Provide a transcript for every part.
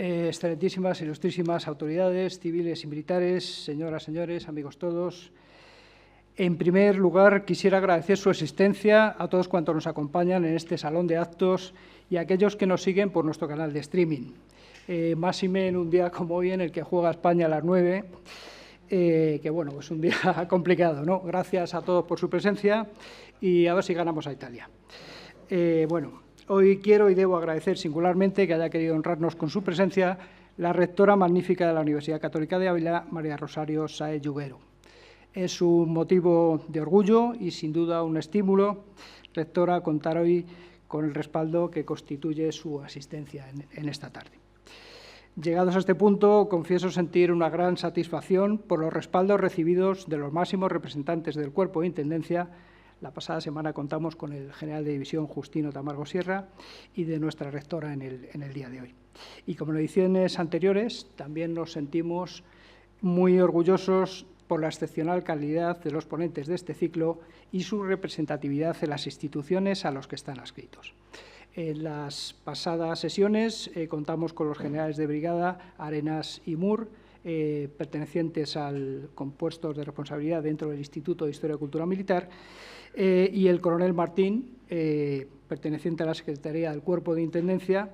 Excelentísimas, ilustrísimas autoridades civiles y militares, señoras, señores, amigos todos. En primer lugar, quisiera agradecer su existencia a todos cuantos nos acompañan en este salón de actos y a aquellos que nos siguen por nuestro canal de streaming. Máxime en un día como hoy en el que juega España a las 9, que bueno, es un día complicado, ¿no? Gracias a todos por su presencia y a ver si ganamos a Italia. Hoy quiero y debo agradecer singularmente que haya querido honrarnos con su presencia la rectora magnífica de la Universidad Católica de Ávila, María Rosario Sáez Yuguero. Es un motivo de orgullo y, sin duda, un estímulo, rectora, contar hoy con el respaldo que constituye su asistencia en esta tarde. Llegados a este punto, confieso sentir una gran satisfacción por los respaldos recibidos de los máximos representantes del Cuerpo de Intendencia. La pasada semana contamos con el general de división Justino Tamargo Sierra y de nuestra rectora en el día de hoy. Y como en ediciones anteriores, también nos sentimos muy orgullosos por la excepcional calidad de los ponentes de este ciclo y su representatividad en las instituciones a los que están adscritos. En las pasadas sesiones contamos con los generales de brigada Arenas y Mur, pertenecientes al compuesto de responsabilidad dentro del Instituto de Historia y Cultura Militar, y el coronel Martín, perteneciente a la Secretaría del Cuerpo de Intendencia.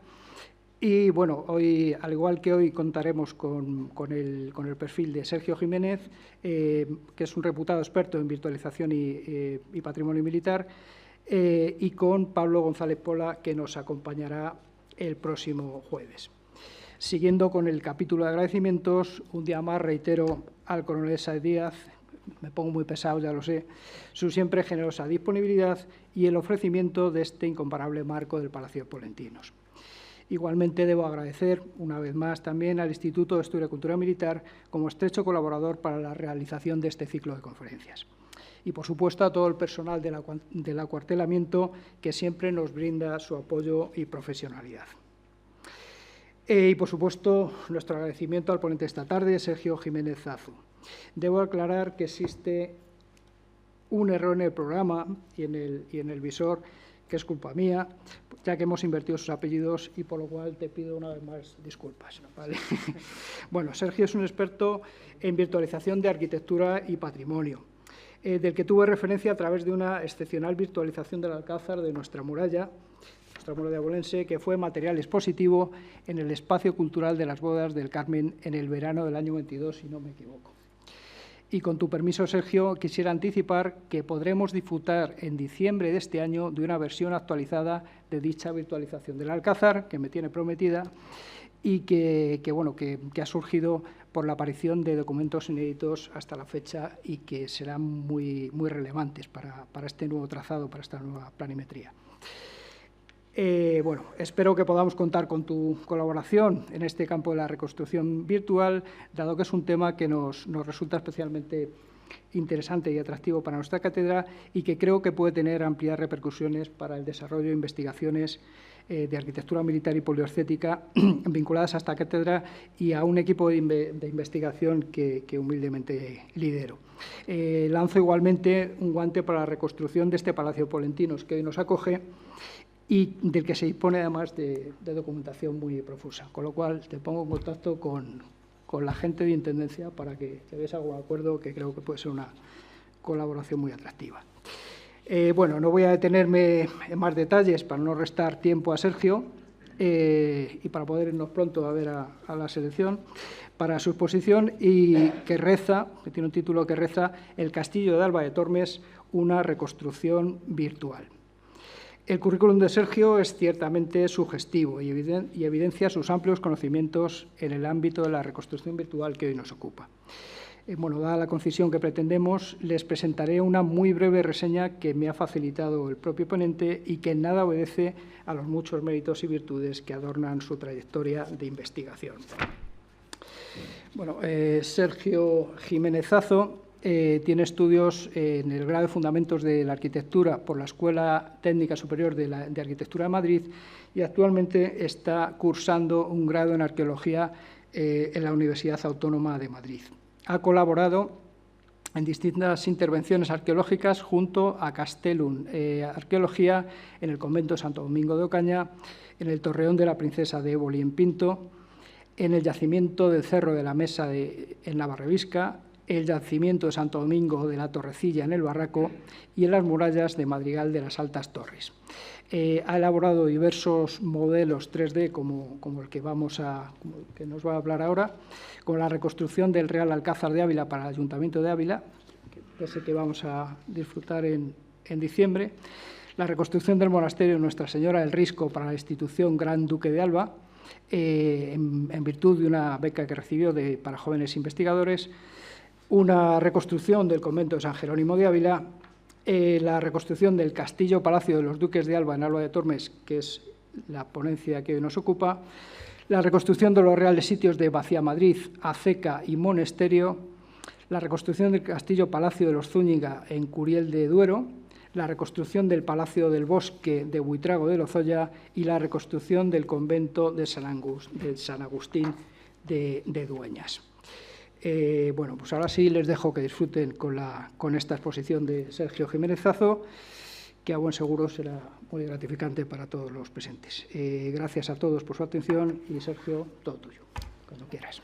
Y bueno, hoy, al igual que hoy, contaremos con el perfil de Sergio Jiménez, que es un reputado experto en virtualización y patrimonio militar, y con Pablo González Pola, que nos acompañará el próximo jueves. Siguiendo con el capítulo de agradecimientos, un día más reitero al coronel Sáez Díaz, me pongo muy pesado, ya lo sé, su siempre generosa disponibilidad y el ofrecimiento de este incomparable marco del Palacio de Polentinos. Igualmente debo agradecer una vez más también al Instituto de Historia y Cultura Militar como estrecho colaborador para la realización de este ciclo de conferencias. Y, por supuesto, a todo el personal del acuartelamiento que siempre nos brinda su apoyo y profesionalidad. Y, por supuesto, nuestro agradecimiento al ponente de esta tarde, Sergio Jiménez Zazu. Debo aclarar que existe un error en el programa y en el visor, que es culpa mía, ya que hemos invertido sus apellidos y por lo cual te pido una vez más disculpas, ¿vale? Bueno, Sergio es un experto en virtualización de arquitectura y patrimonio, del que tuve referencia a través de una excepcional virtualización del Alcázar de nuestra muralla abolense, que fue material expositivo en el Espacio Cultural de las Bodas del Carmen en el verano del año 22, si no me equivoco. Y con tu permiso, Sergio, quisiera anticipar que podremos disfrutar en diciembre de este año de una versión actualizada de dicha virtualización del Alcázar, que me tiene prometida, y que ha surgido por la aparición de documentos inéditos hasta la fecha y que serán muy relevantes para este nuevo trazado, para esta nueva planimetría. Espero que podamos contar con tu colaboración en este campo de la reconstrucción virtual, dado que es un tema que nos resulta especialmente interesante y atractivo para nuestra cátedra y que creo que puede tener amplias repercusiones para el desarrollo de investigaciones de arquitectura militar y poliestética vinculadas a esta cátedra y a un equipo de investigación que humildemente lidero. Lanzo igualmente un guante para la reconstrucción de este Palacio de Polentinos que hoy nos acoge y del que se dispone además de documentación muy profusa. Con lo cual, te pongo en contacto con la gente de Intendencia para que te des algún acuerdo, que creo que puede ser una colaboración muy atractiva. No voy a detenerme en más detalles para no restar tiempo a Sergio y para poder irnos pronto a ver a la selección para su exposición y que tiene un título que reza El Castillo de Alba de Tormes, una reconstrucción virtual. El currículum de Sergio es ciertamente sugestivo y evidencia sus amplios conocimientos en el ámbito de la reconstrucción virtual que hoy nos ocupa. Dada la concisión que pretendemos, les presentaré una muy breve reseña que me ha facilitado el propio ponente y que en nada obedece a los muchos méritos y virtudes que adornan su trayectoria de investigación. Sergio Jiménez Zazu tiene estudios en el grado de Fundamentos de la Arquitectura por la Escuela Técnica Superior de Arquitectura de Madrid y actualmente está cursando un grado en Arqueología en la Universidad Autónoma de Madrid. Ha colaborado en distintas intervenciones arqueológicas junto a Castellum Arqueología en el Convento de Santo Domingo de Ocaña, en el Torreón de la Princesa de Éboli en Pinto, en el yacimiento del Cerro de la Mesa en Navarrevisca, el yacimiento de Santo Domingo de la Torrecilla en el Barraco y en las murallas de Madrigal de las Altas Torres. Ha elaborado diversos modelos 3D como el que nos va a hablar ahora, con la reconstrucción del Real Alcázar de Ávila para el Ayuntamiento de Ávila, ese que vamos a disfrutar en diciembre, la reconstrucción del monasterio de Nuestra Señora del Risco para la institución Gran Duque de Alba, en virtud de una beca que recibió para jóvenes investigadores, una reconstrucción del convento de San Jerónimo de Ávila, la reconstrucción del Castillo Palacio de los Duques de Alba en Alba de Tormes, que es la ponencia que hoy nos ocupa, la reconstrucción de los reales sitios de Bacía Madrid, Aceca y Monesterio, la reconstrucción del Castillo Palacio de los Zúñiga en Curiel de Duero, la reconstrucción del Palacio del Bosque de Buitrago de Lozoya y la reconstrucción del convento de San Agustín de Dueñas. Bueno, pues ahora sí les dejo que disfruten con esta exposición de Sergio Jiménez Zazo, que a buen seguro será muy gratificante para todos los presentes. Gracias a todos por su atención y, Sergio, todo tuyo, cuando quieras.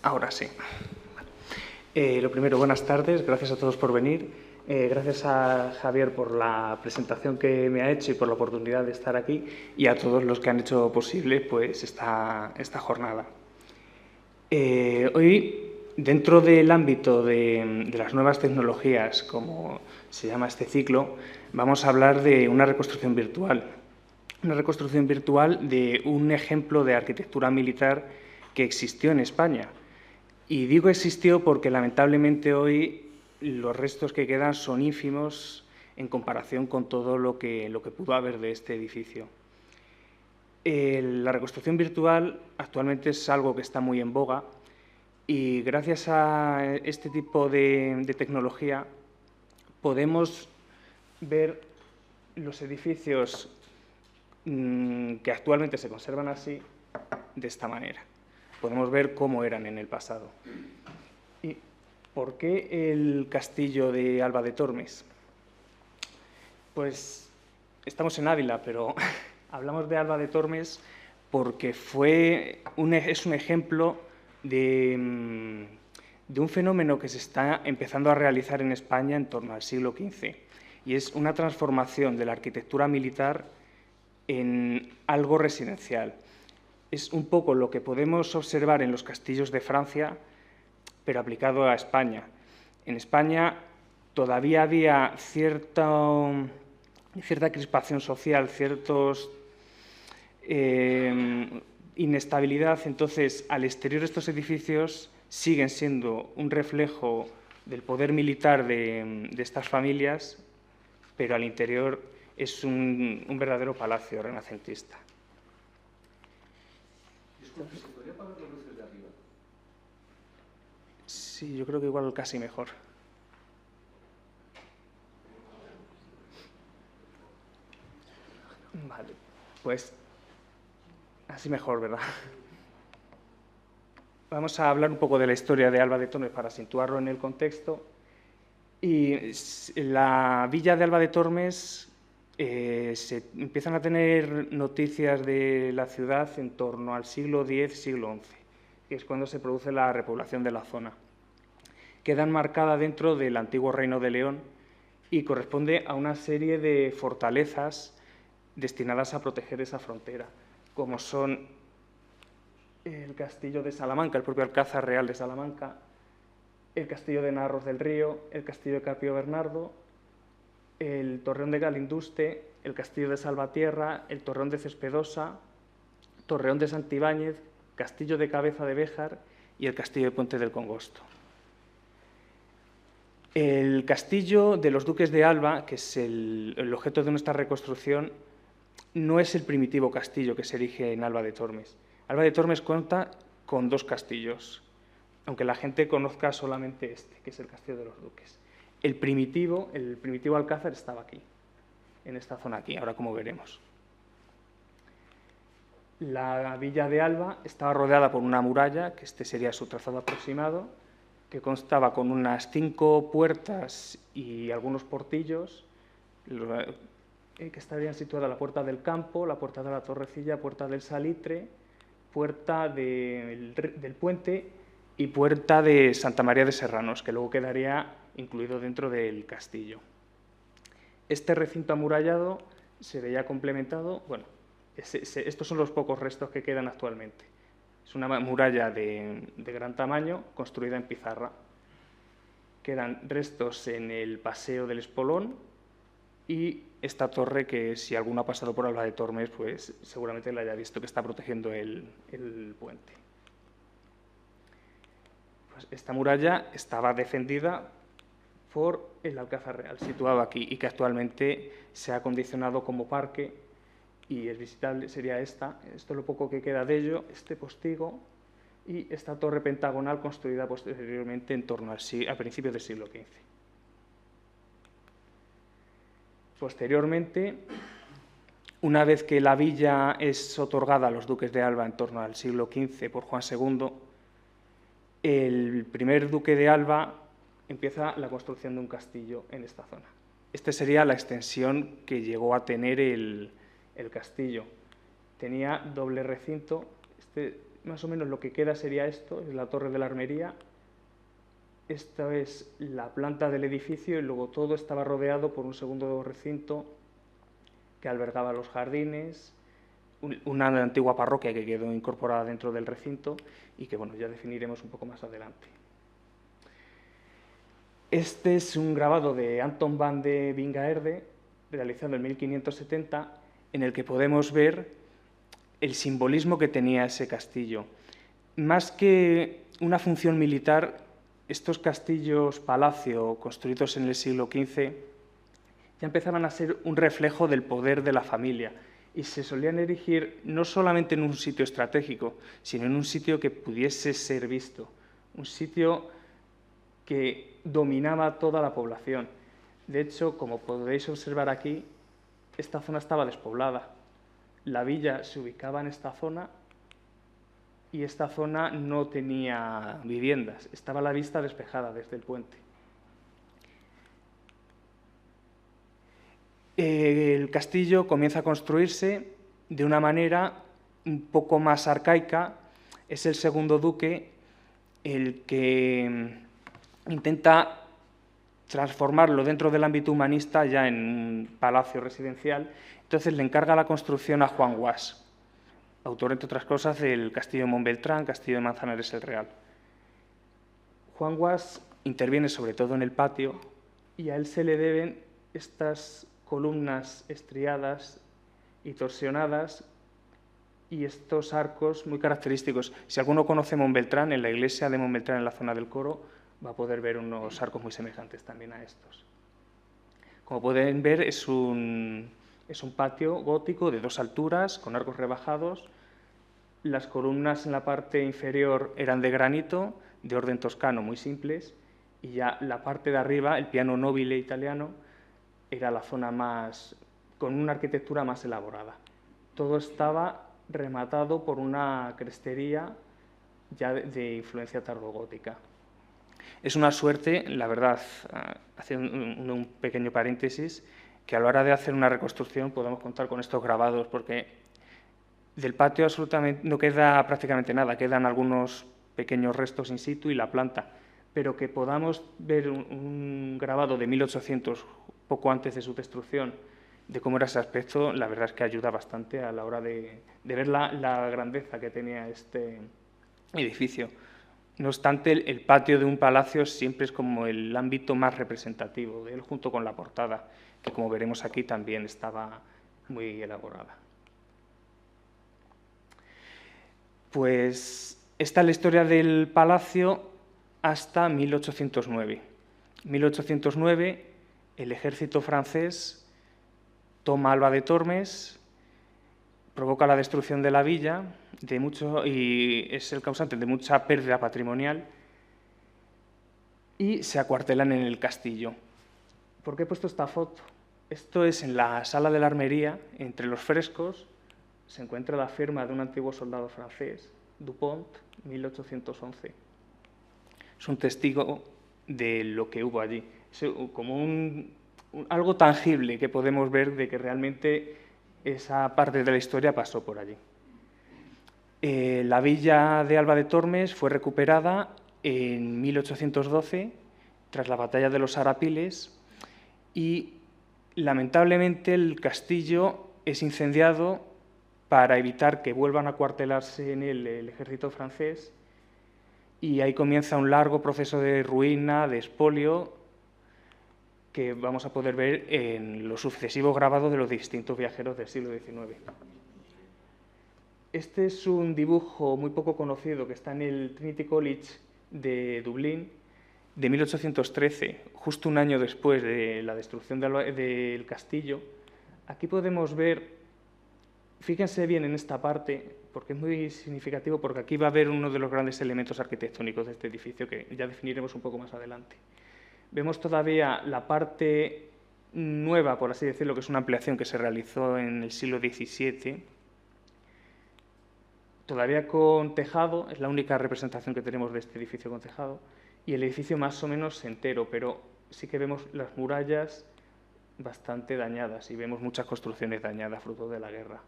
Ahora sí. Lo primero, buenas tardes, gracias a todos por venir. Gracias a Javier por la presentación que me ha hecho y por la oportunidad de estar aquí, y a todos los que han hecho posible pues, esta jornada. Hoy, dentro del ámbito de las nuevas tecnologías, como se llama este ciclo, vamos a hablar de una reconstrucción virtual. Una reconstrucción virtual de un ejemplo de arquitectura militar que existió en España. Y digo existió porque lamentablemente hoy los restos que quedan son ínfimos en comparación con todo lo que pudo haber de este edificio. La reconstrucción virtual actualmente es algo que está muy en boga, y gracias a este tipo de tecnología podemos ver los edificios que actualmente se conservan así, de esta manera. Podemos ver cómo eran en el pasado. ¿Y por qué el castillo de Alba de Tormes? Pues estamos en Ávila, pero hablamos de Alba de Tormes porque es un ejemplo de un fenómeno que se está empezando a realizar en España en torno al siglo XV, y es una transformación de la arquitectura militar en algo residencial. Es un poco lo que podemos observar en los castillos de Francia, pero aplicado a España. En España todavía había cierta crispación social, inestabilidad. Entonces, al exterior estos edificios siguen siendo un reflejo del poder militar de estas familias, pero al interior es un verdadero palacio renacentista. ¿Se podría apagar las luces de arriba? Sí, yo creo que igual casi mejor. Vale, pues así mejor, ¿verdad? Vamos a hablar un poco de la historia de Alba de Tormes para situarlo en el contexto. Y la villa de Alba de Tormes se empiezan a tener noticias de la ciudad en torno al siglo X, siglo XI, que es cuando se produce la repoblación de la zona. Queda enmarcada dentro del antiguo Reino de León y corresponde a una serie de fortalezas destinadas a proteger esa frontera, como son el castillo de Salamanca, el propio Alcázar Real de Salamanca, el castillo de Narros del Río, el castillo de Capio Bernardo, el torreón de Galinduste, el castillo de Salvatierra, el torreón de Cespedosa, torreón de Santibáñez, castillo de Cabeza de Béjar y el castillo de Puente del Congosto. El castillo de los Duques de Alba, que es el objeto de nuestra reconstrucción, no es el primitivo castillo que se erige en Alba de Tormes. Alba de Tormes cuenta con dos castillos, aunque la gente conozca solamente este, que es el castillo de los Duques. El primitivo alcázar estaba aquí, en esta zona aquí, ahora como veremos. La villa de Alba estaba rodeada por una muralla, que este sería su trazado aproximado, que constaba con unas 5 puertas y algunos portillos, que estarían situadas la puerta del campo, la puerta de la Torrecilla, puerta del Salitre, puerta del puente y puerta de Santa María de Serranos, que luego quedaría incluido dentro del castillo. Este recinto amurallado se veía complementado, bueno, estos son los pocos restos que quedan actualmente. Es una muralla de gran tamaño, construida en pizarra. Quedan restos en el Paseo del Espolón y esta torre que, si alguno ha pasado por Alba de Tormes, pues seguramente la haya visto, que está protegiendo el puente. Pues esta muralla estaba defendida por el Alcázar Real, situado aquí, y que actualmente se ha acondicionado como parque y es visitable, sería esta. Esto es lo poco que queda de ello, este postigo y esta torre pentagonal construida posteriormente en torno a principios del siglo XV. Posteriormente, una vez que la villa es otorgada a los duques de Alba en torno al siglo XV por Juan II, el primer duque de Alba empieza la construcción de un castillo en esta zona. Esta sería la extensión que llegó a tener el castillo. Tenía doble recinto. Más o menos lo que queda sería esto, es la torre de la armería. Esta es la planta del edificio y luego todo estaba rodeado por un segundo recinto que albergaba los jardines, una antigua parroquia que quedó incorporada dentro del recinto y que, bueno, ya definiremos un poco más adelante. Este es un grabado de Anton van de Wingaerde, realizado en 1570, en el que podemos ver el simbolismo que tenía ese castillo. Más que una función militar, estos castillos palacio construidos en el siglo XV ya empezaban a ser un reflejo del poder de la familia y se solían erigir no solamente en un sitio estratégico, sino en un sitio que pudiese ser visto, un sitio que dominaba toda la población. De hecho, como podéis observar aquí, esta zona estaba despoblada. La villa se ubicaba en esta zona y esta zona no tenía viviendas, estaba la vista despejada desde el puente. El castillo comienza a construirse de una manera un poco más arcaica. Es el segundo duque el que intenta transformarlo dentro del ámbito humanista ya en un palacio residencial. Entonces le encarga la construcción a Juan Guas, autor, entre otras cosas, del Castillo de Montbeltrán, Castillo de Manzanares el Real. Juan Guas interviene sobre todo en el patio y a él se le deben estas columnas estriadas y torsionadas y estos arcos muy característicos. Si alguno conoce Montbeltrán, en la iglesia de Montbeltrán, en la zona del coro, va a poder ver unos arcos muy semejantes también a estos. Como pueden ver, es un patio gótico de 2 alturas, con arcos rebajados. Las columnas en la parte inferior eran de granito, de orden toscano, muy simples, y ya la parte de arriba, el piano nobile italiano, era la zona más, con una arquitectura más elaborada. Todo estaba rematado por una crestería ya de influencia tardogótica. Es una suerte, la verdad, haciendo un pequeño paréntesis, que a la hora de hacer una reconstrucción podamos contar con estos grabados, porque del patio absolutamente no queda prácticamente nada, quedan algunos pequeños restos in situ y la planta, pero que podamos ver un grabado de 1800, poco antes de su destrucción, de cómo era ese aspecto, la verdad es que ayuda bastante a la hora de ver la grandeza que tenía este edificio. No obstante, el patio de un palacio siempre es como el ámbito más representativo de él, junto con la portada, que como veremos aquí también estaba muy elaborada. Pues esta es la historia del palacio hasta 1809. En 1809 el ejército francés toma Alba de Tormes, provoca la destrucción de la villa y es el causante de mucha pérdida patrimonial y se acuartelan en el castillo. ¿Por qué he puesto esta foto? Esto es en la sala de la armería, entre los frescos, se encuentra la firma de un antiguo soldado francés, Dupont, 1811. es un testigo de lo que hubo allí. Es como algo tangible que podemos ver de que realmente esa parte de la historia pasó por allí. La villa de Alba de Tormes fue recuperada en 1812 tras la batalla de los Arapiles y lamentablemente el castillo es incendiado para evitar que vuelvan a cuartelarse en él el ejército francés, y ahí comienza un largo proceso de ruina, de expolio, que vamos a poder ver en los sucesivos grabados de los distintos viajeros del siglo XIX. Este es un dibujo muy poco conocido que está en el Trinity College de Dublín, de 1813, justo un año después de la destrucción del castillo. Aquí podemos ver, fíjense bien en esta parte, porque es muy significativo, porque aquí va a haber uno de los grandes elementos arquitectónicos de este edificio que ya definiremos un poco más adelante. Vemos todavía la parte nueva, por así decirlo, que es una ampliación que se realizó en el siglo XVII, todavía con tejado, es la única representación que tenemos de este edificio con tejado, y el edificio más o menos entero, pero sí que vemos las murallas bastante dañadas y vemos muchas construcciones dañadas fruto de la guerra.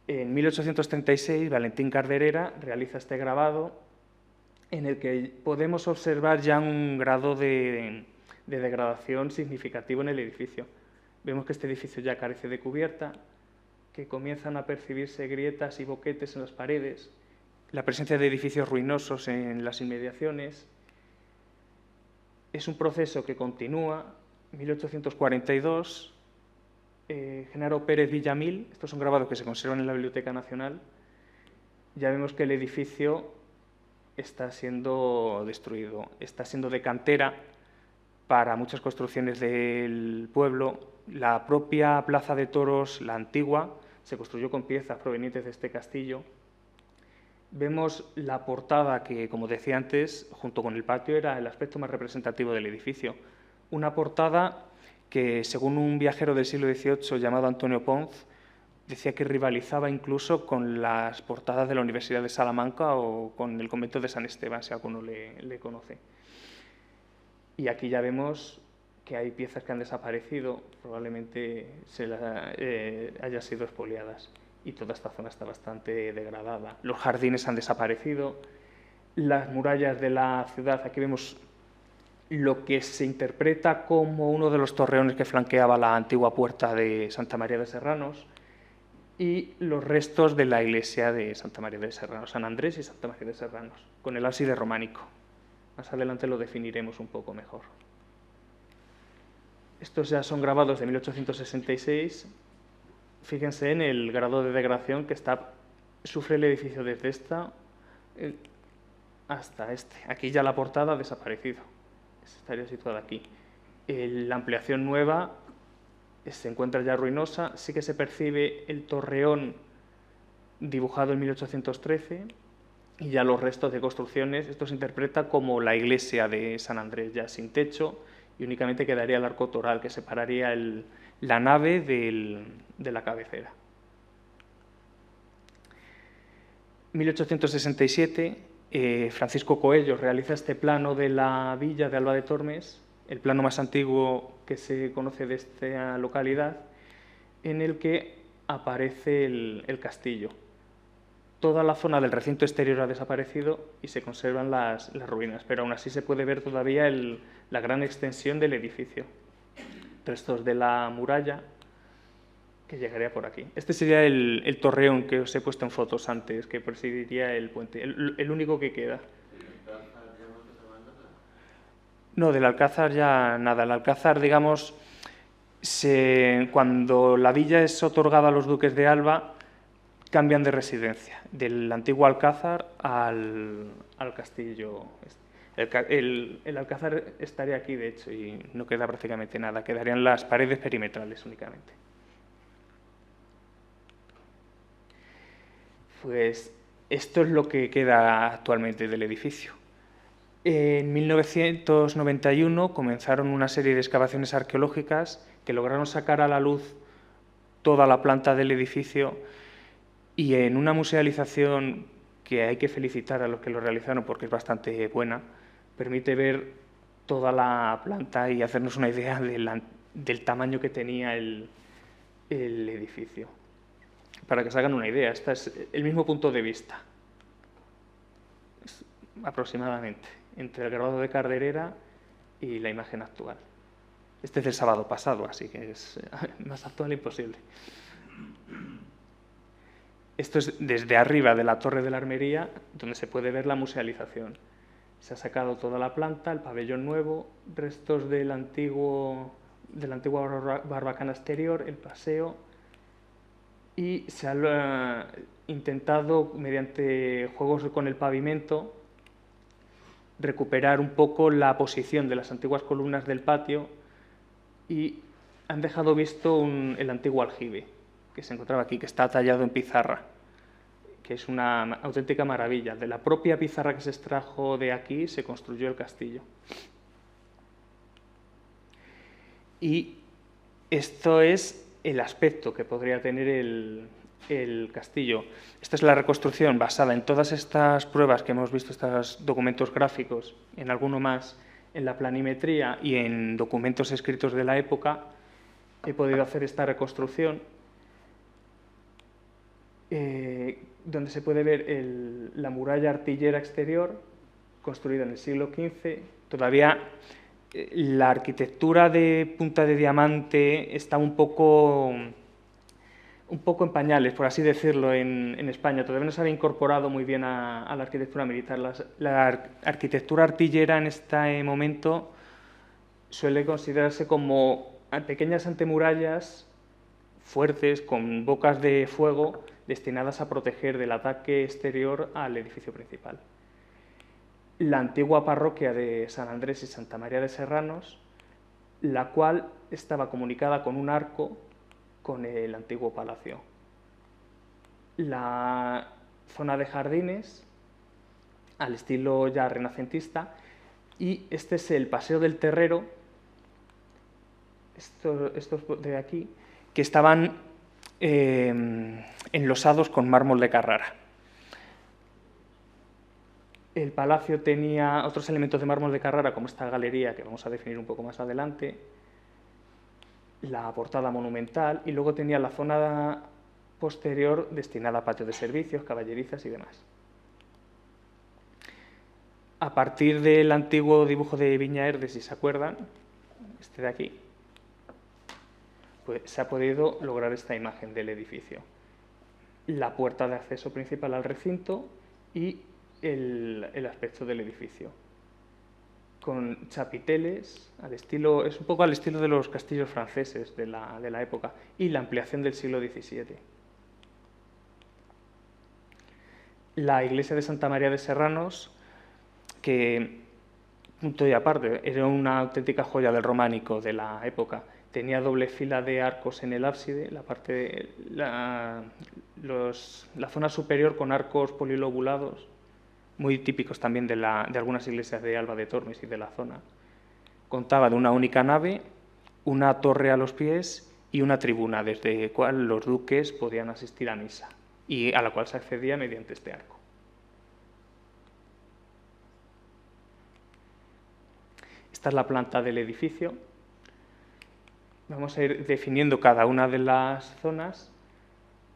En 1836, Valentín Carderera realiza este grabado en el que podemos observar ya un grado de degradación significativo en el edificio. Vemos que este edificio ya carece de cubierta, que comienzan a percibirse grietas y boquetes en las paredes, la presencia de edificios ruinosos en las inmediaciones. Es un proceso que continúa. En 1842, Genaro Pérez Villamil, estos son grabados que se conservan en la Biblioteca Nacional, ya vemos que el edificio está siendo destruido, está siendo de cantera para muchas construcciones del pueblo. La propia Plaza de Toros, la antigua, se construyó con piezas provenientes de este castillo. Vemos la portada que, como decía antes, junto con el patio era el aspecto más representativo del edificio. Una portada que, según un viajero del siglo XVIII llamado Antonio Ponz, decía que rivalizaba incluso con las portadas de la Universidad de Salamanca o con el convento de San Esteban, si alguno le conoce. Y aquí ya vemos que hay piezas que han desaparecido, probablemente hayan sido expoliadas, y toda esta zona está bastante degradada. Los jardines han desaparecido, las murallas de la ciudad, aquí vemos lo que se interpreta como uno de los torreones que flanqueaba la antigua puerta de Santa María de Serranos, y los restos de la iglesia de Santa María de Serranos, San Andrés y Santa María de Serranos, con el ábside románico. Más adelante lo definiremos un poco mejor. Estos ya son grabados de 1866. Fíjense en el grado de degradación que sufre el edificio desde esta hasta este. Aquí ya la portada ha desaparecido. Estaría situada aquí. La ampliación nueva se encuentra ya ruinosa. Sí que se percibe el torreón dibujado en 1813 y ya los restos de construcciones. Esto se interpreta como la iglesia de San Andrés, ya sin techo, y únicamente quedaría el arco toral que separaría la nave de la cabecera. 1867, Francisco Coello realiza este plano de la villa de Alba de Tormes, el plano más antiguo que se conoce de esta localidad, en el que aparece el castillo. Toda la zona del recinto exterior ha desaparecido y se conservan las ruinas, pero aún así se puede ver todavía la gran extensión del edificio. Restos de la muralla que llegaría por aquí. Este sería el torreón que os he puesto en fotos antes, que presidiría el puente, el único que queda. No, del Alcázar ya nada. El Alcázar, digamos, cuando la villa es otorgada a los duques de Alba, cambian de residencia, del antiguo Alcázar al castillo. El Alcázar estaría aquí, de hecho, y no queda prácticamente nada. Quedarían las paredes perimetrales únicamente. Pues esto es lo que queda actualmente del edificio. En 1991 comenzaron una serie de excavaciones arqueológicas que lograron sacar a la luz toda la planta del edificio, y en una musealización que hay que felicitar a los que lo realizaron porque es bastante buena, permite ver toda la planta y hacernos una idea del tamaño que tenía el edificio. Para que se hagan una idea, este es el mismo punto de vista, aproximadamente, entre el grabado de Carderera y la imagen actual. Este es del sábado pasado, así que es más actual imposible. Esto es desde arriba de la Torre de la Armería, donde se puede ver la musealización. Se ha sacado toda la planta, el pabellón nuevo, restos de la antigua barbacana exterior, el paseo, y se ha intentado, mediante juegos con el pavimento, recuperar un poco la posición de las antiguas columnas del patio y han dejado visto el antiguo aljibe que se encontraba aquí, que está tallado en pizarra, que es una auténtica maravilla. De la propia pizarra que se extrajo de aquí se construyó el castillo. Y esto es el aspecto que podría tener el castillo. Esta es la reconstrucción basada en todas estas pruebas que hemos visto, estos documentos gráficos, en alguno más, en la planimetría y en documentos escritos de la época. He podido hacer esta reconstrucción donde se puede ver la muralla artillera exterior construida en el siglo XV. Todavía la arquitectura de punta de diamante está un poco en pañales, por así decirlo, en España. Todavía no se había incorporado muy bien a la arquitectura militar. La arquitectura artillera en este momento suele considerarse como pequeñas antemurallas fuertes, con bocas de fuego, destinadas a proteger del ataque exterior al edificio principal. La antigua parroquia de San Andrés y Santa María de Serranos, la cual estaba comunicada con un arco con el antiguo palacio. La zona de jardines, al estilo ya renacentista, y este es el Paseo del Terrero, estos de aquí, que estaban enlosados con mármol de Carrara. El palacio tenía otros elementos de mármol de Carrara, como esta galería, que vamos a definir un poco más adelante, la portada monumental, y luego tenía la zona posterior destinada a patio de servicios, caballerizas y demás. A partir del antiguo dibujo de Viña Erde, si se acuerdan, este de aquí, pues se ha podido lograr esta imagen del edificio. La puerta de acceso principal al recinto y el aspecto del edificio, con chapiteles, es un poco al estilo de los castillos franceses de la época, y la ampliación del siglo XVII. La iglesia de Santa María de Serranos, que, punto y aparte, era una auténtica joya del románico de la época. Tenía doble fila de arcos en el ábside, la zona superior con arcos polilobulados, muy típicos también de algunas iglesias de Alba de Tormes y de la zona. Contaba de una única nave, una torre a los pies y una tribuna, desde la cual los duques podían asistir a misa, y a la cual se accedía mediante este arco. Esta es la planta del edificio. Vamos a ir definiendo cada una de las zonas.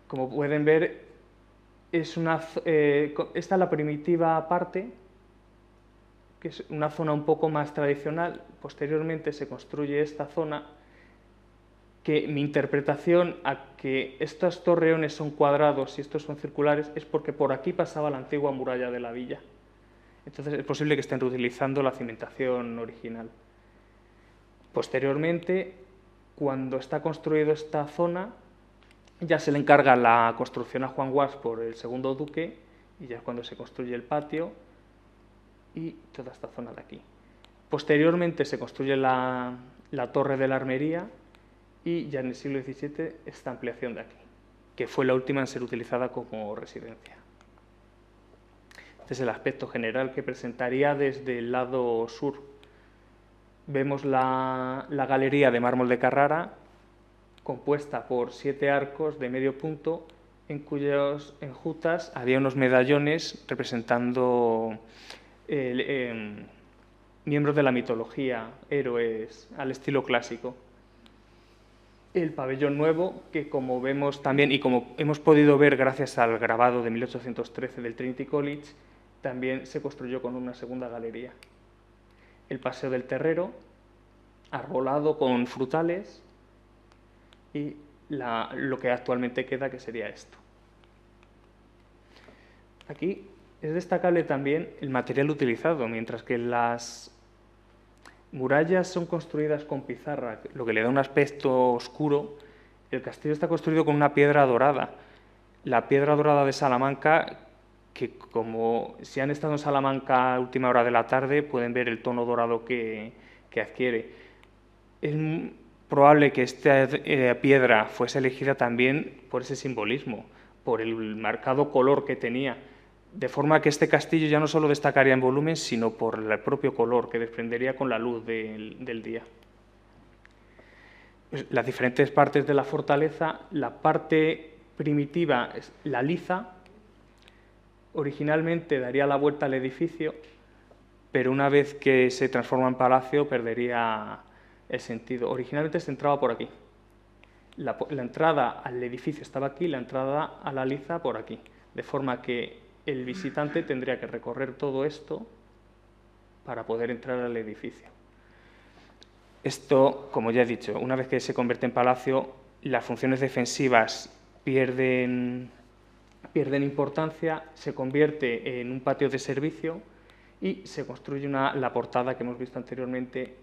Como pueden ver, esta es la primitiva parte, que es una zona un poco más tradicional. Posteriormente se construye esta zona, que mi interpretación a que estos torreones son cuadrados y estos son circulares es porque por aquí pasaba la antigua muralla de la villa. Entonces es posible que estén reutilizando la cimentación original. Posteriormente, cuando está construida esta zona, ya se le encarga la construcción a Juan Guas por el segundo duque, y ya es cuando se construye el patio y toda esta zona de aquí. Posteriormente se construye la torre de la armería y ya en el siglo XVII esta ampliación de aquí, que fue la última en ser utilizada como residencia. Este es el aspecto general que presentaría desde el lado sur. Vemos la galería de mármol de Carrara, compuesta por 7 arcos de medio punto en cuyas enjutas había unos medallones representando miembros de la mitología, héroes, al estilo clásico. El pabellón nuevo, que como vemos también, y como hemos podido ver gracias al grabado de 1813 del Trinity College, también se construyó con una segunda galería. El Paseo del Terrero, arbolado con frutales, y lo que actualmente queda, que sería esto. Aquí es destacable también el material utilizado, mientras que las murallas son construidas con pizarra, lo que le da un aspecto oscuro. El castillo está construido con una piedra dorada. La piedra dorada de Salamanca, que como si han estado en Salamanca a última hora de la tarde, pueden ver el tono dorado que adquiere. Es probable que esta piedra fuese elegida también por ese simbolismo, por el marcado color que tenía, de forma que este castillo ya no solo destacaría en volumen, sino por el propio color que desprendería con la luz del día. Pues las diferentes partes de la fortaleza, la parte primitiva, la liza, originalmente daría la vuelta al edificio, pero una vez que se transforma en palacio perdería el sentido. Originalmente se entraba por aquí. La entrada al edificio estaba aquí, la entrada a la liza por aquí, de forma que el visitante tendría que recorrer todo esto para poder entrar al edificio. Esto, como ya he dicho, una vez que se convierte en palacio, las funciones defensivas pierden importancia, se convierte en un patio de servicio y se construye la portada que hemos visto anteriormente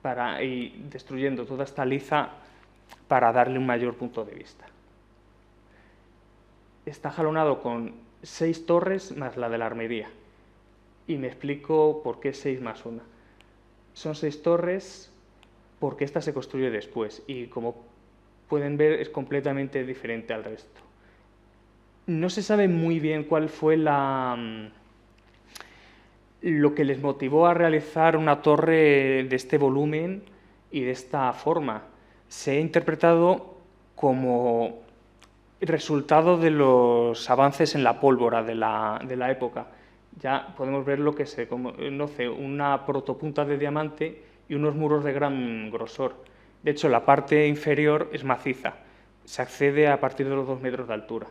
para ir destruyendo toda esta liza para darle un mayor punto de vista. Está jalonado con 6 torres más la de la armería. Y me explico por qué 6 más 1. Son 6 torres porque esta se construye después y, como pueden ver, es completamente diferente al resto. No se sabe muy bien cuál fue lo que les motivó a realizar una torre de este volumen y de esta forma. Se ha interpretado como resultado de los avances en la pólvora de la época. Ya podemos ver lo que se conoce, una protopunta de diamante y unos muros de gran grosor. De hecho, la parte inferior es maciza. Se accede a partir de los 2 metros de altura.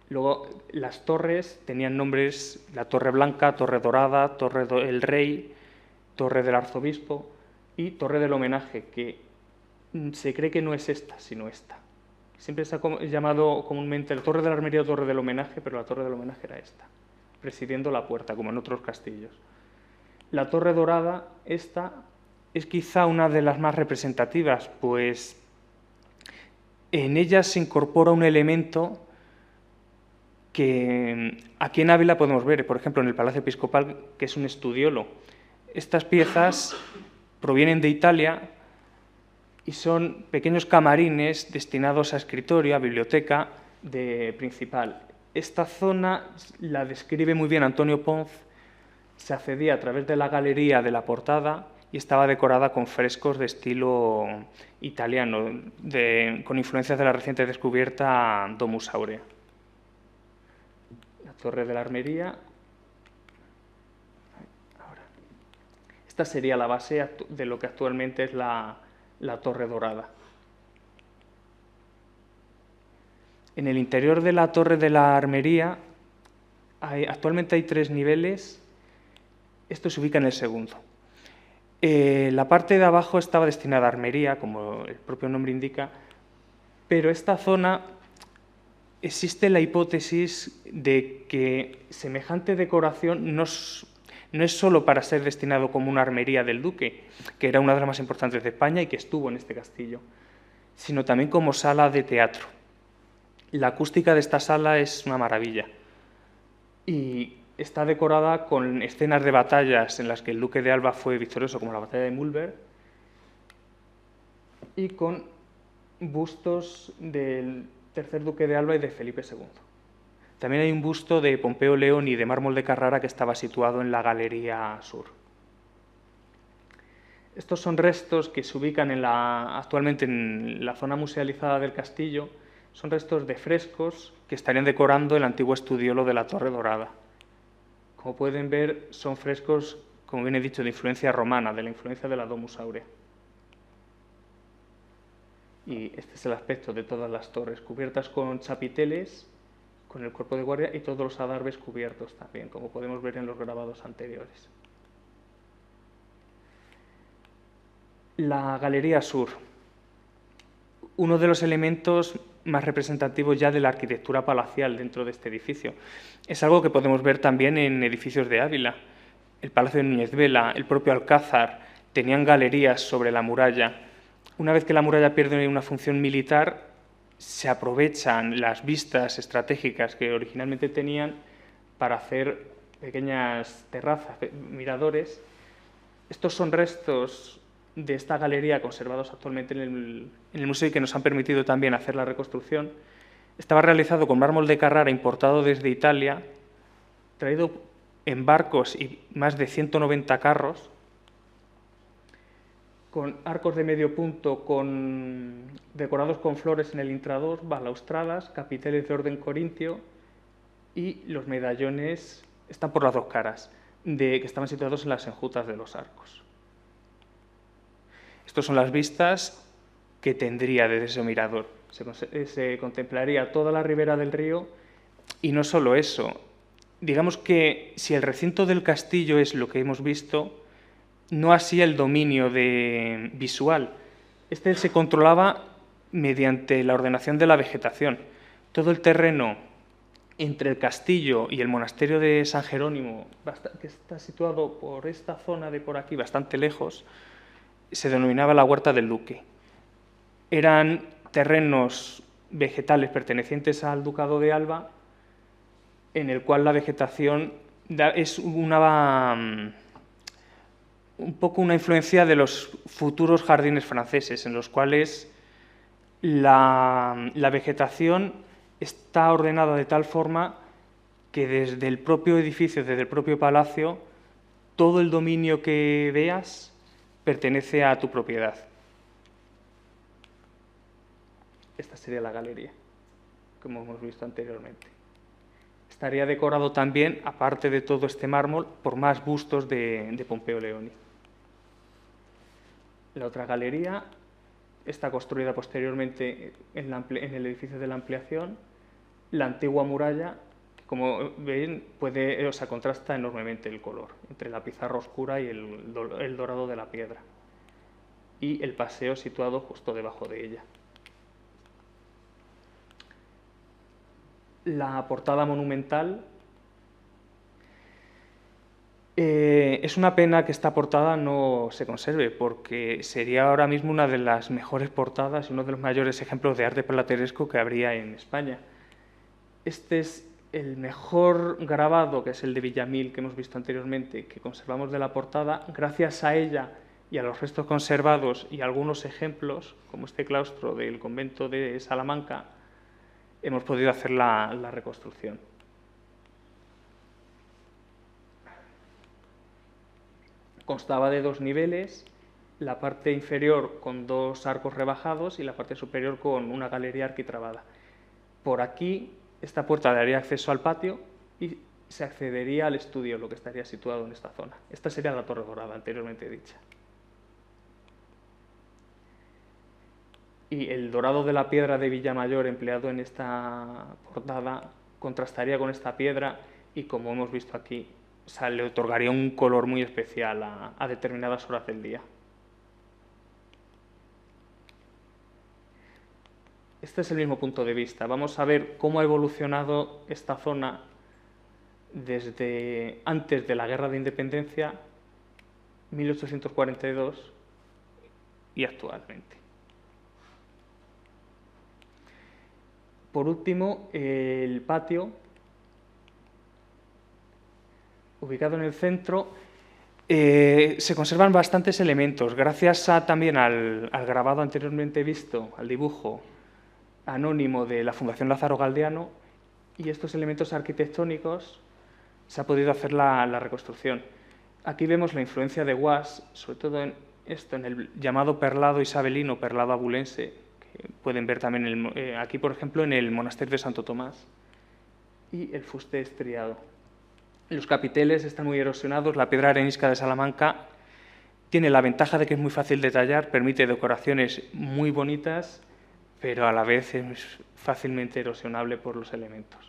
Luego, las torres tenían nombres: la Torre Blanca, Torre Dorada, Torre del Rey, Torre del Arzobispo y Torre del Homenaje, que se cree que no es esta, sino esta. Siempre se ha llamado comúnmente la Torre de la Armería o Torre del Homenaje, pero la Torre del Homenaje era esta, presidiendo la puerta, como en otros castillos. La Torre Dorada, esta, es quizá una de las más representativas, pues en ella se incorpora un elemento que aquí en Ávila podemos ver, por ejemplo, en el Palacio Episcopal, que es un estudiolo. Estas piezas provienen de Italia y son pequeños camarines destinados a escritorio, a biblioteca principal. Esta zona la describe muy bien Antonio Ponz. Se accedía a través de la galería de la portada y estaba decorada con frescos de estilo italiano, con influencias de la reciente descubierta Domus Aurea. La Torre de la Armería. Esta sería la base de lo que actualmente es la Torre Dorada. En el interior de la Torre de la Armería actualmente hay 3 niveles. Esto se ubica en el segundo. La parte de abajo estaba destinada a armería, como el propio nombre indica, pero esta zona existe la hipótesis de que semejante decoración no es solo para ser destinado como una armería del duque, que era una de las más importantes de España y que estuvo en este castillo, sino también como sala de teatro. La acústica de esta sala es una maravilla y está decorada con escenas de batallas en las que el duque de Alba fue victorioso, como la batalla de Mulberg, y con bustos del tercer duque de Alba y de Felipe II. También hay un busto de Pompeo León y de mármol de Carrara que estaba situado en la galería sur. Estos son restos que se ubican actualmente en la zona musealizada del castillo, Son restos de frescos que estarían decorando el antiguo estudiolo de la Torre Dorada. Como pueden ver, son frescos, como bien he dicho, de influencia romana, de la influencia de la Domus Aurea. Y este es el aspecto de todas las torres, cubiertas con chapiteles, con el cuerpo de guardia y todos los adarves cubiertos también, como podemos ver en los grabados anteriores. La galería sur, uno de los elementos más representativos ya de la arquitectura palacial dentro de este edificio. Es algo que podemos ver también en edificios de Ávila. El Palacio de Núñez Vela, el propio Alcázar, tenían galerías sobre la muralla. Una vez que la muralla pierde una función militar, se aprovechan las vistas estratégicas que originalmente tenían para hacer pequeñas terrazas, miradores. Estos son restos de esta galería conservados actualmente en el museo y que nos han permitido también hacer la reconstrucción. Estaba realizado con mármol de Carrara importado desde Italia, traído en barcos y más de 190 carros, con arcos de medio punto decorados con flores en el intradós, balaustradas, capiteles de orden corintio y los medallones están por las dos caras, que estaban situados en las enjutas de los arcos. Estas son las vistas que tendría desde ese mirador. Se contemplaría toda la ribera del río y no solo eso. Digamos que si el recinto del castillo es lo que hemos visto, no así el dominio visual. Este se controlaba mediante la ordenación de la vegetación. Todo el terreno entre el castillo y el monasterio de San Jerónimo, que está situado por esta zona de por aquí, bastante lejos, se denominaba la Huerta del Duque. Eran terrenos vegetales pertenecientes al Ducado de Alba, en el cual la vegetación es un poco una influencia de los futuros jardines franceses, en los cuales la vegetación está ordenada de tal forma que desde el propio edificio, desde el propio palacio, todo el dominio que veas pertenece a tu propiedad. Esta sería la galería, como hemos visto anteriormente. Estaría decorado también, aparte de todo este mármol, por más bustos de Pompeo Leoni. La otra galería está construida posteriormente en el edificio de la ampliación. La antigua muralla, que como ven, contrasta enormemente el color entre la pizarra oscura y el dorado de la piedra. Y el paseo situado justo debajo de ella. La portada monumental. Es una pena que esta portada no se conserve, porque sería ahora mismo una de las mejores portadas y uno de los mayores ejemplos de arte plateresco que habría en España. Este es el mejor grabado, que es el de Villamil, que hemos visto anteriormente, que conservamos de la portada. Gracias a ella y a los restos conservados y algunos ejemplos, como este claustro del convento de Salamanca, hemos podido hacer la reconstrucción. Constaba de 2 niveles, la parte inferior con 2 arcos rebajados y la parte superior con una galería arquitrabada. Por aquí, esta puerta daría acceso al patio y se accedería al estudio, lo que estaría situado en esta zona. Esta sería la Torre Dorada, anteriormente dicha. Y el dorado de la piedra de Villamayor empleado en esta portada contrastaría con esta piedra y, como hemos visto aquí, le otorgaría un color muy especial a determinadas horas del día. Este es el mismo punto de vista. Vamos a ver cómo ha evolucionado esta zona desde antes de la Guerra de Independencia, 1842, y actualmente. Por último, el patio, ubicado en el centro, se conservan bastantes elementos, gracias también al grabado anteriormente visto, al dibujo anónimo de la Fundación Lázaro Galdeano, y estos elementos arquitectónicos se ha podido hacer la reconstrucción. Aquí vemos la influencia de Guas, sobre todo en el llamado perlado isabelino, perlado abulense, pueden ver también aquí, por ejemplo, en el monasterio de Santo Tomás, y el fuste estriado. Los capiteles están muy erosionados, la piedra arenisca de Salamanca tiene la ventaja de que es muy fácil de tallar, permite decoraciones muy bonitas, pero a la vez es fácilmente erosionable por los elementos.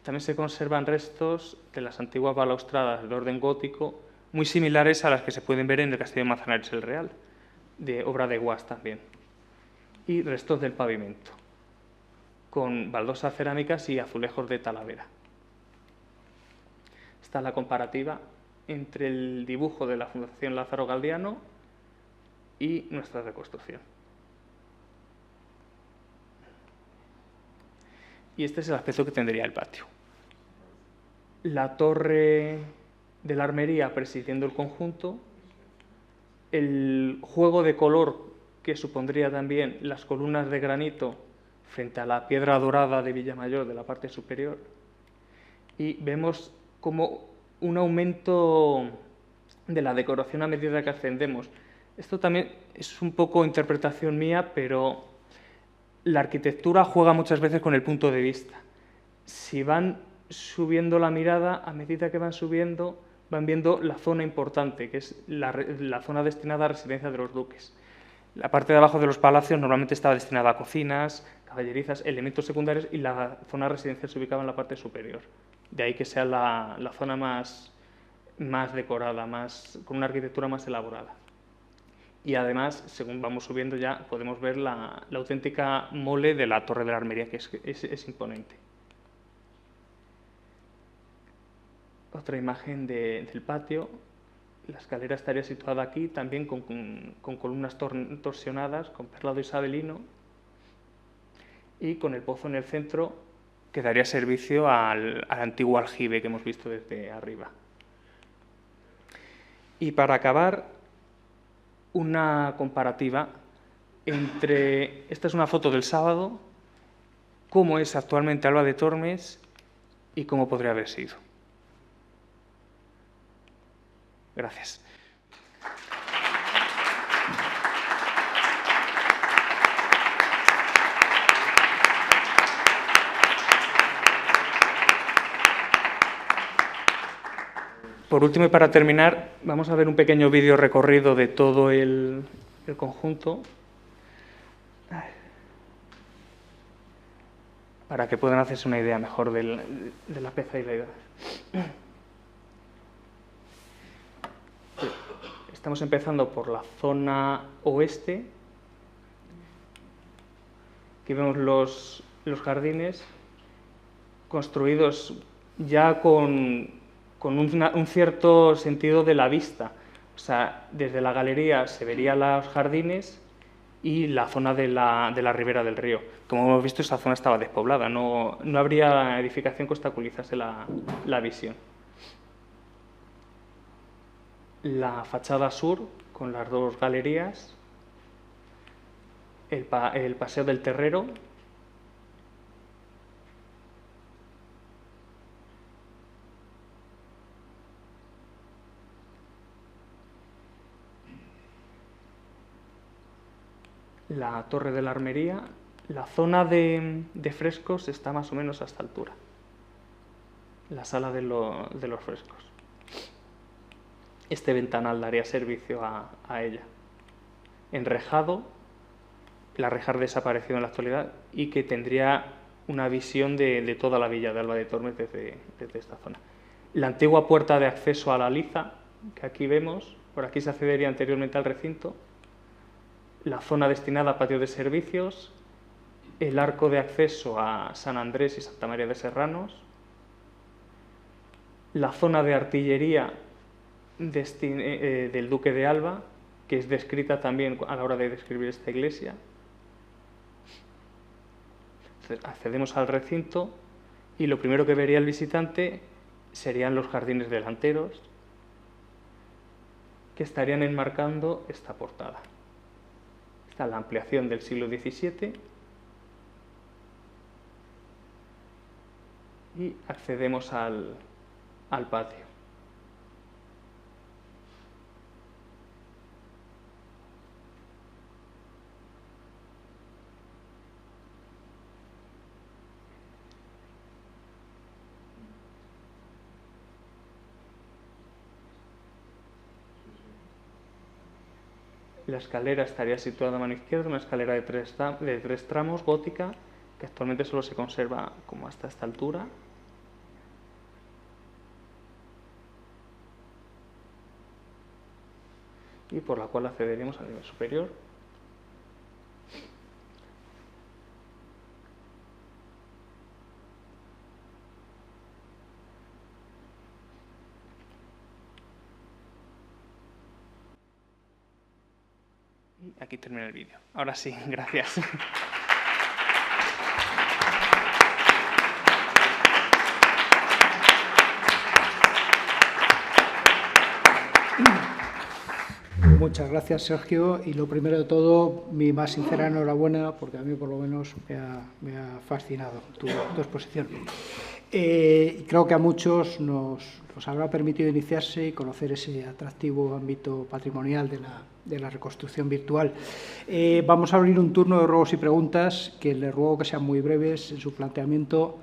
También se conservan restos de las antiguas balaustradas de orden gótico, muy similares a las que se pueden ver en el castillo de Manzanares el Real, de obra de Guas también, y restos del pavimento, con baldosas cerámicas y azulejos de Talavera. Esta es la comparativa entre el dibujo de la Fundación Lázaro Galdiano y nuestra reconstrucción. Y este es el aspecto que tendría el patio. La torre de la armería presidiendo el conjunto, el juego de color que supondría también las columnas de granito frente a la piedra dorada de Villamayor de la parte superior, y vemos como un aumento de la decoración a medida que ascendemos. Esto también es un poco interpretación mía, pero la arquitectura juega muchas veces con el punto de vista. Si van subiendo la mirada, a medida que van subiendo, van viendo la zona importante, que es la zona destinada a residencia de los duques. La parte de abajo de los palacios normalmente estaba destinada a cocinas, caballerizas, elementos secundarios, y la zona residencial se ubicaba en la parte superior. De ahí que sea la zona más decorada, con una arquitectura más elaborada. Y además, según vamos subiendo ya, podemos ver la auténtica mole de la Torre de la Armería, que es imponente. Otra imagen del patio. La escalera estaría situada aquí, también con columnas torsionadas, con perlado isabelino, y con el pozo en el centro, que daría servicio al antiguo aljibe que hemos visto desde arriba. Y para acabar, una comparativa entre... Esta es una foto del sábado, cómo es actualmente Alba de Tormes y cómo podría haber sido. Gracias. Por último y para terminar, vamos a ver un pequeño vídeo recorrido de todo el conjunto, para que puedan hacerse una idea mejor de la pieza y la idea. Estamos empezando por la zona oeste. Aquí vemos los jardines construidos ya con un cierto sentido de la vista. O sea, desde la galería se verían los jardines y la zona de la ribera del río. Como hemos visto, esa zona estaba despoblada, no habría edificación que obstaculizase la visión. La fachada sur, con las dos galerías, el paseo del Terrero, la Torre de la Armería. La zona de frescos está más o menos a esta altura, la sala de los frescos. Este ventanal daría servicio a ella. Enrejado, la reja ha desaparecido en la actualidad, y que tendría una visión de toda la villa de Alba de Tormes desde esta zona. La antigua puerta de acceso a la Liza, que aquí vemos, por aquí se accedería anteriormente al recinto. La zona destinada a patio de servicios, el arco de acceso a San Andrés y Santa María de Serranos, la zona de artillería del Duque de Alba, que es descrita también a la hora de describir esta iglesia. Accedemos al recinto y lo primero que vería el visitante serían los jardines delanteros, que estarían enmarcando esta portada. Esta es la ampliación del siglo XVII y accedemos al patio. La escalera estaría situada a mano izquierda, una escalera de tres tramos, gótica, que actualmente solo se conserva como hasta esta altura. Y por la cual accederemos al nivel superior. Y aquí termina el vídeo. Ahora sí, gracias. Muchas gracias, Sergio. Y lo primero de todo, mi más sincera enhorabuena, porque a mí por lo menos me ha fascinado tu exposición. Creo que a muchos nos habrá permitido iniciarse y conocer ese atractivo ámbito patrimonial de la reconstrucción virtual. Vamos a abrir un turno de ruegos y preguntas, que les ruego que sean muy breves en su planteamiento,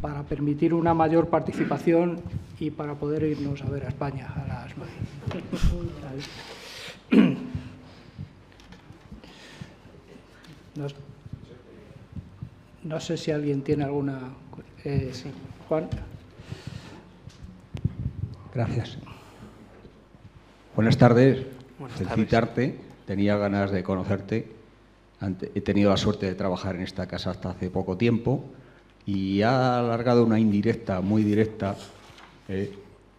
para permitir una mayor participación y para poder irnos a ver a España a las 9. No sé si alguien tiene alguna... Sí. Juan. Gracias. Buenas tardes. Buenas Felicitarte. tardes. Tenía ganas de conocerte. He tenido la suerte de trabajar en esta casa hasta hace poco tiempo y ha alargado una indirecta, muy directa,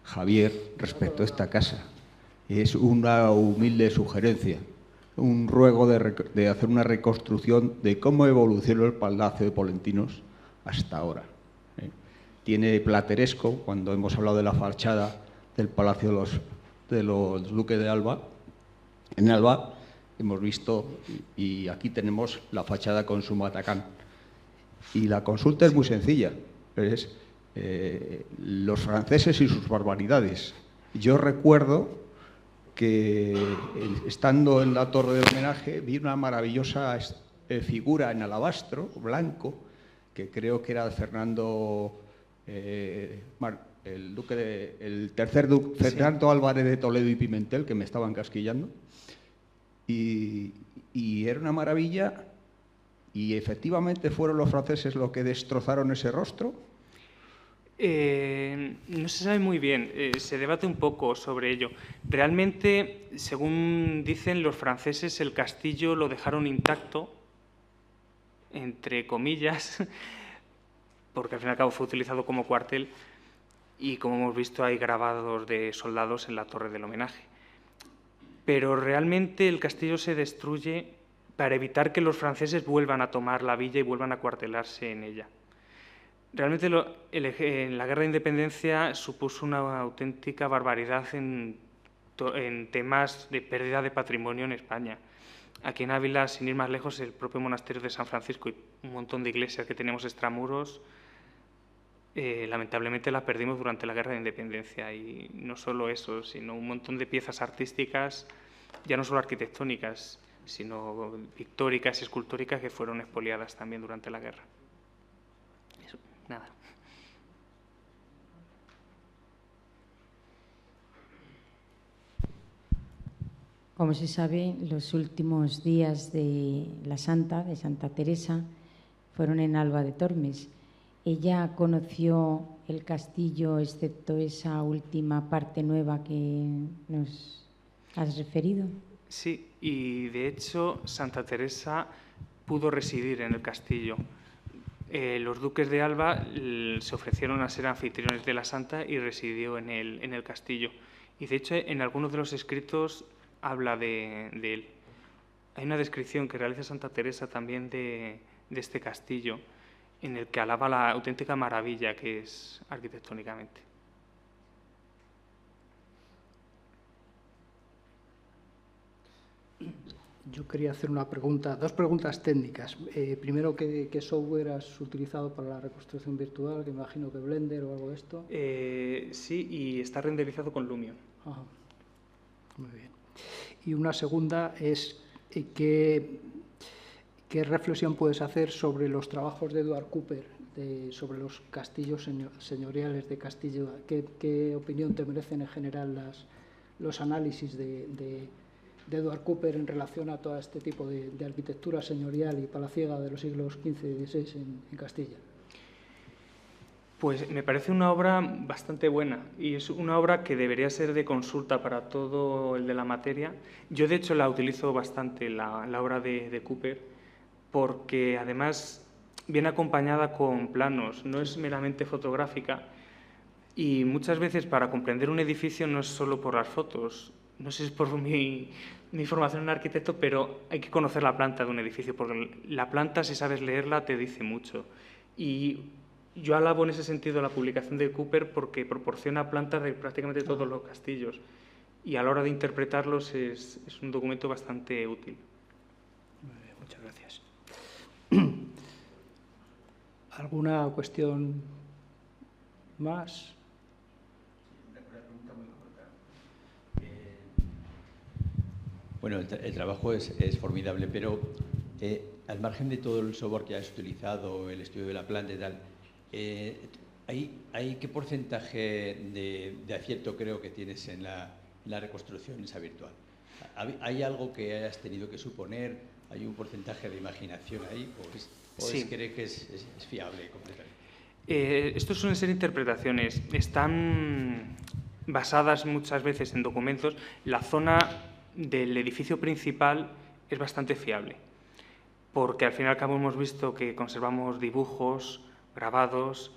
Javier, respecto a esta casa. Es una humilde sugerencia, un ruego de hacer una reconstrucción de cómo evolucionó el Palacio de Polentinos hasta ahora. Tiene plateresco, cuando hemos hablado de la fachada del Palacio de los Duques de Alba. En Alba hemos visto, y aquí tenemos la fachada con su matacán. Y la consulta es muy sencilla, es los franceses y sus barbaridades. Yo recuerdo que estando en la torre del homenaje vi una maravillosa figura en alabastro blanco, que creo que era de Fernando, el tercer duque, Fernando Álvarez de Toledo y Pimentel, que me estaban casquillando, y era una maravilla, y efectivamente fueron los franceses los que destrozaron ese rostro. No se sabe muy bien, se debate un poco sobre ello. Realmente, según dicen los franceses, el castillo lo dejaron intacto, entre comillas, porque al fin y al cabo fue utilizado como cuartel y, como hemos visto, hay grabados de soldados en la torre del homenaje. Pero realmente el castillo se destruye para evitar que los franceses vuelvan a tomar la villa y vuelvan a cuartelarse en ella. Realmente en la Guerra de Independencia supuso una auténtica barbaridad en temas de pérdida de patrimonio en España. Aquí en Ávila, sin ir más lejos, el propio monasterio de San Francisco y un montón de iglesias que tenemos extramuros, lamentablemente las perdimos durante la Guerra de Independencia. Y no solo eso, sino un montón de piezas artísticas, ya no solo arquitectónicas, sino pictóricas y escultóricas, que fueron expoliadas también durante la guerra. Eso, nada. Como se sabe, los últimos días de la Santa, de Santa Teresa, fueron en Alba de Tormes. Ella conoció el castillo, excepto esa última parte nueva que nos has referido. Sí, y de hecho Santa Teresa pudo residir en el castillo. Los duques de Alba se ofrecieron a ser anfitriones de la Santa y residió en el castillo. Y de hecho en algunos de los escritos habla de él. Hay una descripción que realiza Santa Teresa también de este castillo, en el que alaba la auténtica maravilla que es arquitectónicamente. Yo quería hacer una pregunta, dos preguntas técnicas. Primero, ¿qué software has utilizado para la reconstrucción virtual? Que me imagino que Blender o algo de esto. Sí, y está renderizado con Lumion. Ajá. Muy bien. Y una segunda es ¿qué reflexión puedes hacer sobre los trabajos de Edward Cooper, sobre los castillos señoriales de Castillo? ¿Qué opinión te merecen en general los análisis de Edward Cooper en relación a todo este tipo de arquitectura señorial y palaciega de los siglos XV y XVI en Castilla? Pues me parece una obra bastante buena y es una obra que debería ser de consulta para todo el de la materia. Yo, de hecho, la utilizo bastante, la obra de Cooper, porque además viene acompañada con planos, no es meramente fotográfica y muchas veces para comprender un edificio no es solo por las fotos. No sé si es por mi formación en arquitecto, pero hay que conocer la planta de un edificio, porque la planta, si sabes leerla, te dice mucho. Y yo alabo en ese sentido la publicación de Cooper porque proporciona plantas de prácticamente todos los castillos y a la hora de interpretarlos es un documento bastante útil. Muchas gracias. ¿Alguna cuestión más? Bueno, el trabajo es formidable, pero al margen de todo el software que has utilizado, el estudio de la planta y tal, ¿hay qué porcentaje de acierto creo que tienes en la reconstrucción esa virtual? ¿Hay algo que hayas tenido que suponer? ¿Hay un porcentaje de imaginación ahí? ¿O Sí. cree que es fiable completamente? Estos suelen ser interpretaciones. Están basadas muchas veces en documentos. La zona del edificio principal es bastante fiable, porque al fin y al cabo hemos visto que conservamos dibujos, grabados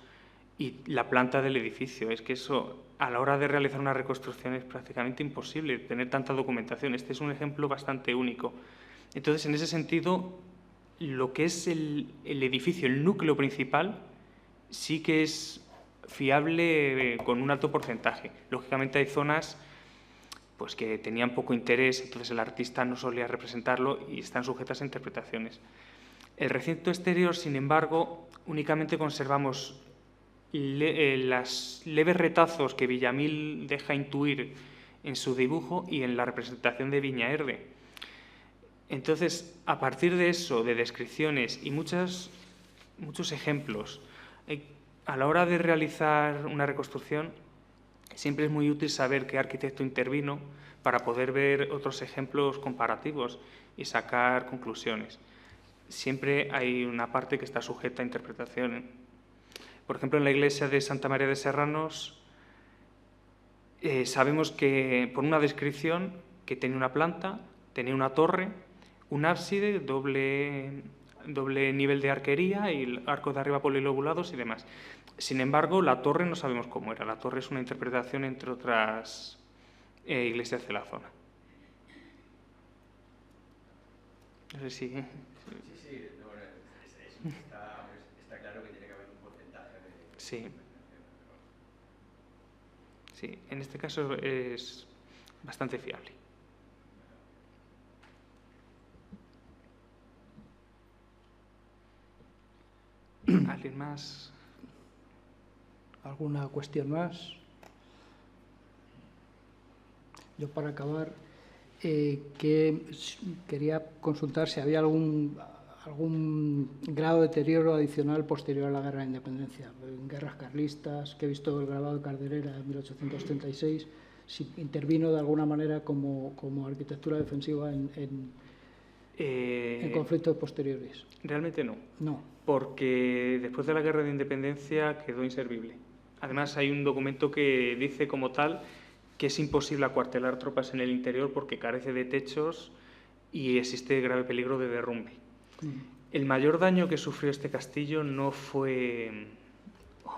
y la planta del edificio. Es que eso, a la hora de realizar una reconstrucción, es prácticamente imposible tener tanta documentación. Este es un ejemplo bastante único. Entonces, en ese sentido, lo que es el edificio, el núcleo principal, sí que es fiable con un alto porcentaje. Lógicamente hay zonas pues que tenían poco interés, entonces el artista no solía representarlo y están sujetas a interpretaciones. El recinto exterior, sin embargo, únicamente conservamos los leves retazos que Villamil deja intuir en su dibujo y en la representación de Viñaerde. Entonces, a partir de eso, de descripciones y muchos ejemplos, a la hora de realizar una reconstrucción, siempre es muy útil saber qué arquitecto intervino para poder ver otros ejemplos comparativos y sacar conclusiones. Siempre hay una parte que está sujeta a interpretación. Por ejemplo, en la iglesia de Santa María de Serranos sabemos que, por una descripción, que tenía una planta, tenía una torre, un ábside, doble nivel de arquería y el arco de arriba polilobulados y demás. Sin embargo, la torre no sabemos cómo era. La torre es una interpretación entre otras iglesias de la zona. No sé si... Sí, no, está claro que tiene que haber un porcentaje de... Sí. Sí, en este caso es bastante fiable. ¿Alguien más? ¿Alguna cuestión más? Yo, para acabar, quería consultar si había algún grado de deterioro adicional posterior a la Guerra de Independencia. En guerras carlistas, que he visto el grabado de Carderera en 1836, si intervino de alguna manera como arquitectura defensiva en conflictos posteriores. Realmente no. No. Porque después de la Guerra de Independencia quedó inservible. Además, hay un documento que dice como tal que es imposible acuartelar tropas en el interior porque carece de techos y existe grave peligro de derrumbe. El mayor daño que sufrió este castillo no fue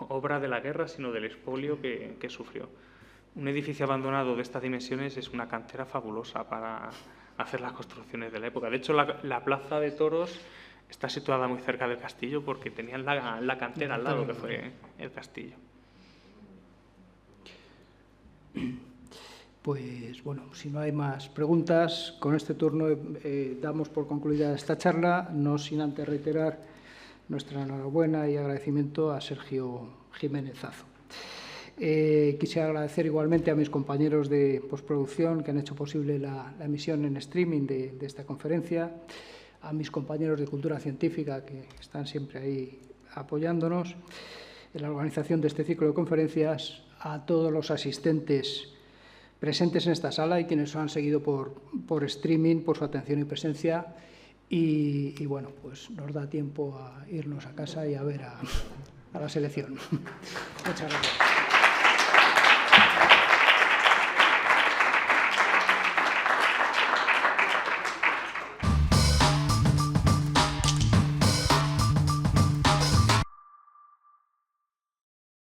obra de la guerra, sino del expolio que sufrió. Un edificio abandonado de estas dimensiones es una cantera fabulosa para hacer las construcciones de la época. De hecho, la plaza de toros está situada muy cerca del castillo porque tenían la cantera al lado, que fue el castillo. Pues bueno, si no hay más preguntas, con este turno damos por concluida esta charla, no sin antes reiterar nuestra enhorabuena y agradecimiento a Sergio Jiménez Zazo. Quisiera agradecer igualmente a mis compañeros de postproducción que han hecho posible la emisión en streaming de esta conferencia, a mis compañeros de Cultura Científica que están siempre ahí apoyándonos en la organización de este ciclo de conferencias, a todos los asistentes presentes en esta sala y quienes os han seguido por streaming, por su atención y presencia. Y bueno, pues nos da tiempo a irnos a casa y a ver a la selección. Muchas gracias.